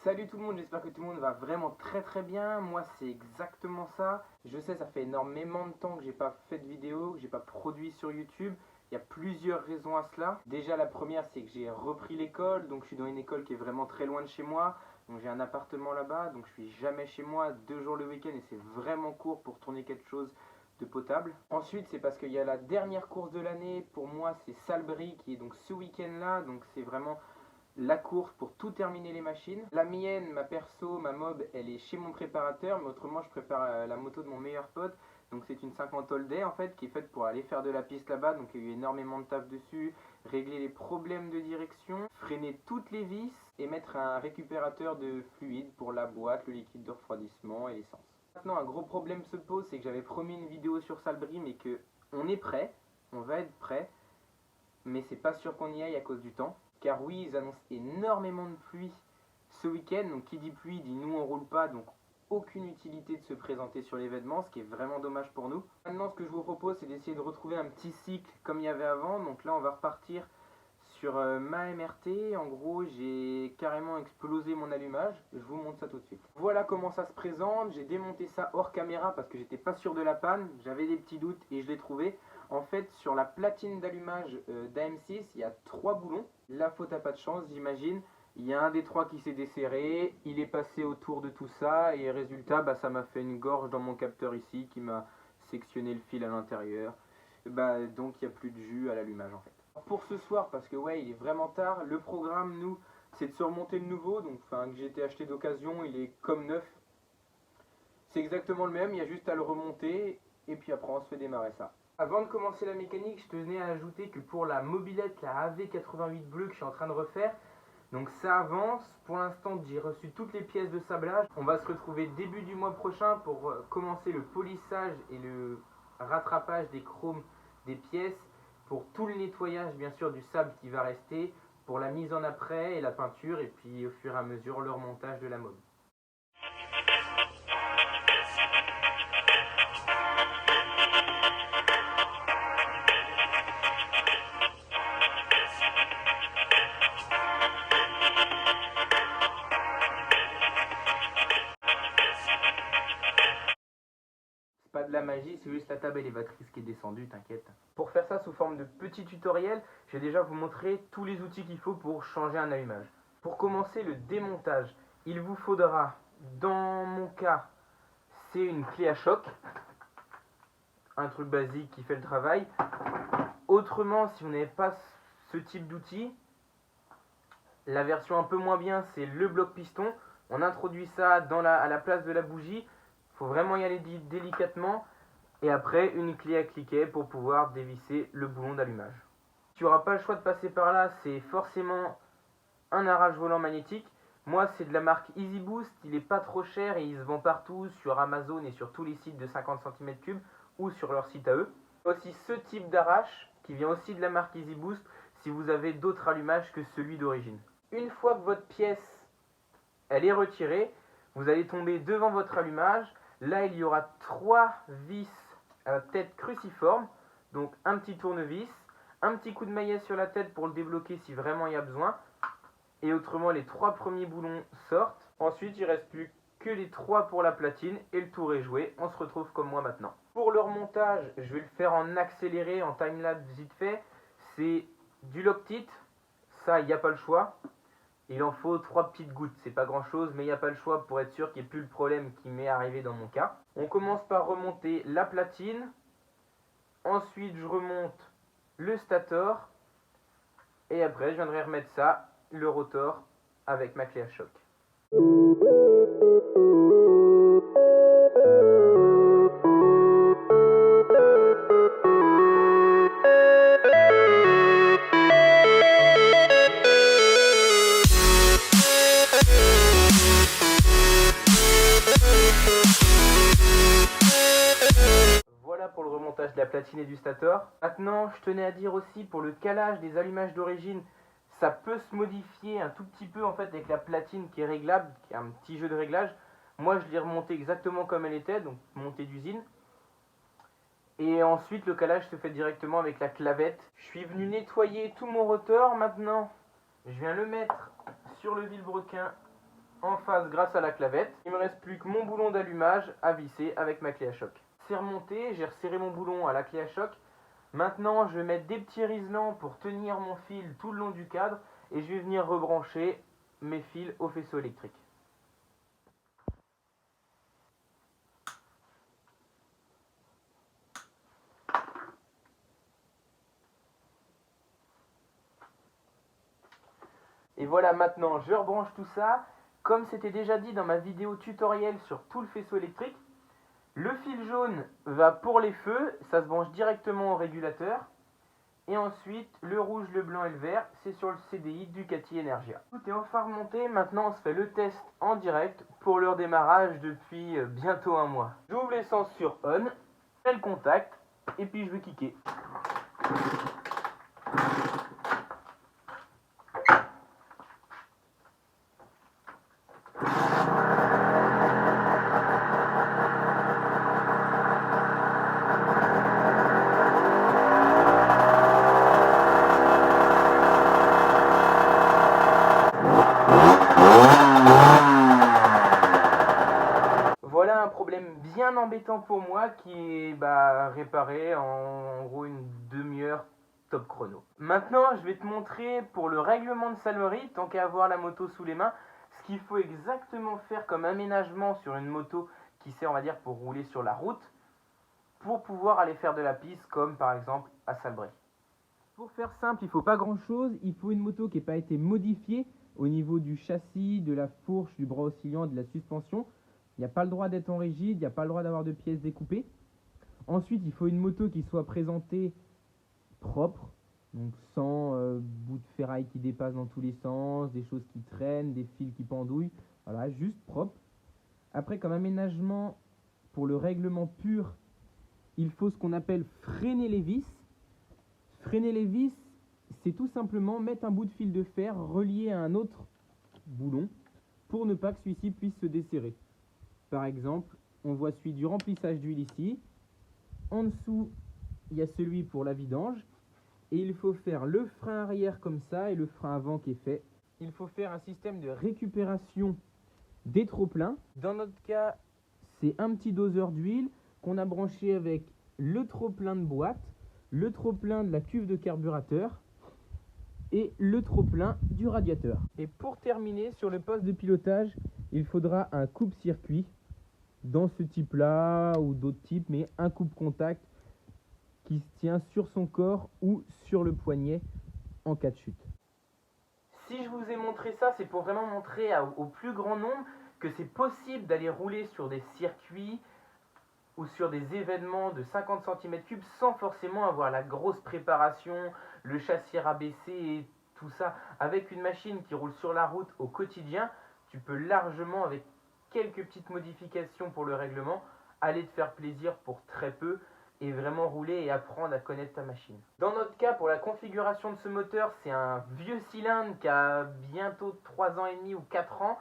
Salut tout le monde, j'espère que tout le monde va vraiment très bien. Moi c'est exactement ça. Je sais, ça fait énormément de temps que j'ai pas fait de vidéo, que j'ai pas produit sur YouTube. Il y a plusieurs raisons à cela. Déjà la première, c'est que j'ai repris l'école, donc je suis dans une école qui est vraiment très loin de chez moi. Donc j'ai un appartement là-bas, donc je suis jamais chez moi 2 jours le week-end et c'est vraiment court pour tourner quelque chose de potable. Ensuite c'est parce qu'il y a la dernière course de l'année. Pour moi c'est Salbris qui est donc ce week-end là, donc c'est vraiment la course pour tout terminer les machines. La mienne, ma perso, ma mob, elle est chez mon préparateur, mais autrement je prépare la moto de mon meilleur pote. Donc c'est une 50 All Day en fait qui est faite pour aller faire de la piste là-bas. Donc il y a eu énormément de taf dessus, régler les problèmes de direction, freiner toutes les vis et mettre un récupérateur de fluide pour la boîte, le liquide de refroidissement et l'essence. Maintenant un gros problème se pose, c'est que j'avais promis une vidéo sur Salbris mais que on est prêt, on va être prêt, mais c'est pas sûr qu'on y aille à cause du temps. Car oui, ils annoncent énormément de pluie ce week-end. Donc qui dit pluie dit nous on roule pas, donc aucune utilité de se présenter sur l'événement, ce qui est vraiment dommage pour nous. Maintenant, ce que je vous propose, c'est d'essayer de retrouver un petit cycle comme il y avait avant. Donc là, on va repartir sur ma MRT. En gros, j'ai carrément explosé mon allumage. Je vous montre ça tout de suite. Voilà comment ça se présente. J'ai démonté ça hors caméra parce que j'étais pas sûr de la panne. J'avais des petits doutes et je l'ai trouvé. En fait, sur la platine d'allumage d'AM6, il y a 3 boulons. La faute à pas de chance, j'imagine. Il y a un des 3 qui s'est desserré, il est passé autour de tout ça et résultat, ça m'a fait une gorge dans mon capteur ici qui m'a sectionné le fil à l'intérieur. Donc il n'y a plus de jus à l'allumage en fait. Pour ce soir, parce que ouais, il est vraiment tard, le programme, nous, c'est de se remonter le nouveau, donc que j'ai été acheté d'occasion, il est comme neuf. C'est exactement le même, il y a juste à le remonter et puis après on se fait démarrer ça. Avant de commencer la mécanique, je tenais à ajouter que pour la mobilette, la AV88 bleue que je suis en train de refaire, donc ça avance. Pour l'instant, j'ai reçu toutes les pièces de sablage. On va se retrouver début du mois prochain pour commencer le polissage et le rattrapage des chromes des pièces, pour tout le nettoyage bien sûr du sable qui va rester, pour la mise en après et la peinture, et puis au fur et à mesure le remontage de la mob. Pas de la magie, c'est juste la table élévatrice qui est descendue, t'inquiète. Pour faire ça sous forme de petit tutoriel, je vais déjà vous montrer tous les outils qu'il faut pour changer un allumage. Pour commencer le démontage, il vous faudra, dans mon cas, c'est une clé à choc, un truc basique qui fait le travail. Autrement, si vous n'avez pas ce type d'outil, la version un peu moins bien, c'est le bloc piston. On introduit ça à la place de la bougie. Il faut vraiment y aller délicatement. Et après, une clé à cliquet pour pouvoir dévisser le boulon d'allumage. Tu n'auras pas le choix de passer par là, c'est forcément un arrache-volant magnétique. Moi, c'est de la marque Easy Boost. Il n'est pas trop cher et il se vend partout sur Amazon et sur tous les sites de 50 cm3 ou sur leur site à eux. Aussi ce type d'arrache qui vient aussi de la marque Easy Boost si vous avez d'autres allumages que celui d'origine. Une fois que votre pièce elle est retirée, vous allez tomber devant votre allumage. Là, il y aura 3 vis à tête cruciforme, donc un petit tournevis, un petit coup de maillet sur la tête pour le débloquer si vraiment il y a besoin, et autrement les 3 premiers boulons sortent. Ensuite, il ne reste plus que les 3 pour la platine et le tour est joué. On se retrouve comme moi maintenant. Pour le remontage, je vais le faire en accéléré, en timelapse vite fait. C'est du Loctite, ça il n'y a pas le choix. Il en faut 3 petites gouttes, c'est pas grand chose, mais il n'y a pas le choix pour être sûr qu'il n'y ait plus le problème qui m'est arrivé dans mon cas. On commence par remonter la platine, ensuite je remonte le stator, et après je viendrai remettre ça, le rotor, avec ma clé à choc. Voilà pour le remontage de la platine et du stator. Maintenant, je tenais à dire aussi pour le calage des allumages d'origine, ça peut se modifier un tout petit peu en fait avec la platine qui est réglable, qui a un petit jeu de réglage. Moi, je l'ai remontée exactement comme elle était, donc montée d'usine. Et ensuite, le calage se fait directement avec la clavette. Je suis venu nettoyer tout mon rotor. Maintenant, je viens le mettre sur le vilebrequin en face grâce à la clavette. Il me reste plus que mon boulon d'allumage à visser avec ma clé à choc. C'est remonté, j'ai resserré mon boulon à la clé à choc. Maintenant, je vais mettre des petits riselants pour tenir mon fil tout le long du cadre et je vais venir rebrancher mes fils au faisceau électrique. Et voilà, maintenant je rebranche tout ça. Comme c'était déjà dit dans ma vidéo tutoriel sur tout le faisceau électrique, le fil jaune va pour les feux, ça se branche directement au régulateur. Et ensuite, le rouge, le blanc et le vert, c'est sur le CDI Ducati Energia. Tout est enfin remonté, maintenant on se fait le test en direct pour le redémarrage depuis bientôt un mois. J'ouvre l'essence sur on, je mets le contact, et puis je vais kicker. Voilà un problème bien embêtant pour moi qui est réparé en gros une demi-heure top chrono. Maintenant, je vais te montrer pour le règlement de salerie, tant qu'à avoir la moto sous les mains, ce qu'il faut exactement faire comme aménagement sur une moto qui sert, on va dire, pour rouler sur la route, pour pouvoir aller faire de la piste, comme par exemple à Salbris. Pour faire simple, il ne faut pas grand chose, il faut une moto qui n'ait pas été modifiée au niveau du châssis, de la fourche, du bras oscillant, de la suspension. Il n'y a pas le droit d'être en rigide, il n'y a pas le droit d'avoir de pièces découpées. Ensuite, il faut une moto qui soit présentée propre, donc sans bouts de ferraille qui dépassent dans tous les sens, des choses qui traînent, des fils qui pendouillent. Voilà, juste propre. Après, comme aménagement pour le règlement pur, il faut ce qu'on appelle freiner les vis. Freiner les vis, c'est tout simplement mettre un bout de fil de fer relié à un autre boulon pour ne pas que celui-ci puisse se desserrer. Par exemple, on voit celui du remplissage d'huile ici. En dessous, il y a celui pour la vidange. Et il faut faire le frein arrière comme ça et le frein avant qui est fait. Il faut faire un système de récupération des trop-pleins. Dans notre cas, c'est un petit doseur d'huile qu'on a branché avec le trop-plein de boîte, le trop-plein de la cuve de carburateur et le trop-plein du radiateur. Et pour terminer, sur le poste de pilotage, il faudra un coupe-circuit dans ce type-là ou d'autres types, mais un coupe-contact qui se tient sur son corps ou sur le poignet en cas de chute. Si je vous ai montré ça, c'est pour vraiment montrer au plus grand nombre que c'est possible d'aller rouler sur des circuits ou sur des événements de 50 cm3 sans forcément avoir la grosse préparation, le châssis rabaissé et tout ça. Avec une machine qui roule sur la route au quotidien, tu peux largement, avec quelques petites modifications pour le règlement, aller te faire plaisir pour très peu et vraiment rouler et apprendre à connaître ta machine. Dans notre cas, pour la configuration de ce moteur, c'est un vieux cylindre qui a bientôt 3 ans et demi ou 4 ans.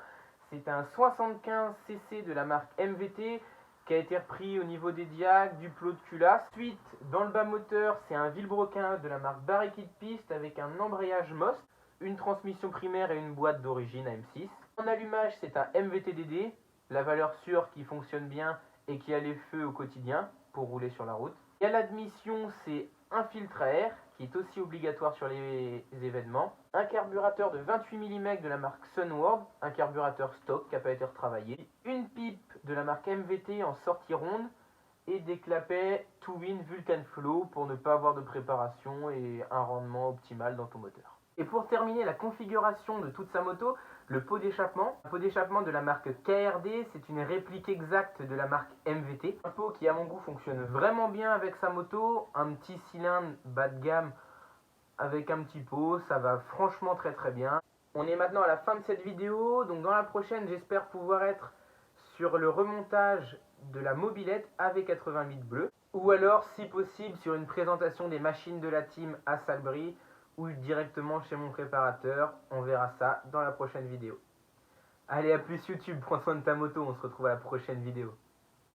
C'est un 75 cc de la marque MVT qui a été repris au niveau des diacs, du plot de culasse. Ensuite, dans le bas moteur, c'est un Villebrequin de la marque Barricade Piste avec un embrayage Most, une transmission primaire et une boîte d'origine AM6. En allumage, c'est un MVT-DD, la valeur sûre qui fonctionne bien et qui a les feux au quotidien pour rouler sur la route. Et à l'admission, c'est un filtre à air qui est aussi obligatoire sur les événements. Un carburateur de 28 mm de la marque Sunward, un carburateur stock qui n'a pas été retravaillé. Une pipe de la marque MVT en sortie ronde et des clapets Twin Vulcan Flow pour ne pas avoir de préparation et un rendement optimal dans ton moteur. Et pour terminer la configuration de toute sa moto, le pot d'échappement. Un pot d'échappement de la marque KRD, c'est une réplique exacte de la marque MVT. Un pot qui à mon goût fonctionne vraiment bien avec sa moto, un petit cylindre bas de gamme avec un petit pot, ça va franchement très très bien. On est maintenant à la fin de cette vidéo, donc dans la prochaine j'espère pouvoir être sur le remontage de la mobilette AV88 bleu, ou alors si possible sur une présentation des machines de la team à Salbris, ou directement chez mon préparateur. On verra ça dans la prochaine vidéo. Allez, à plus YouTube, prends soin de ta moto, on se retrouve à la prochaine vidéo.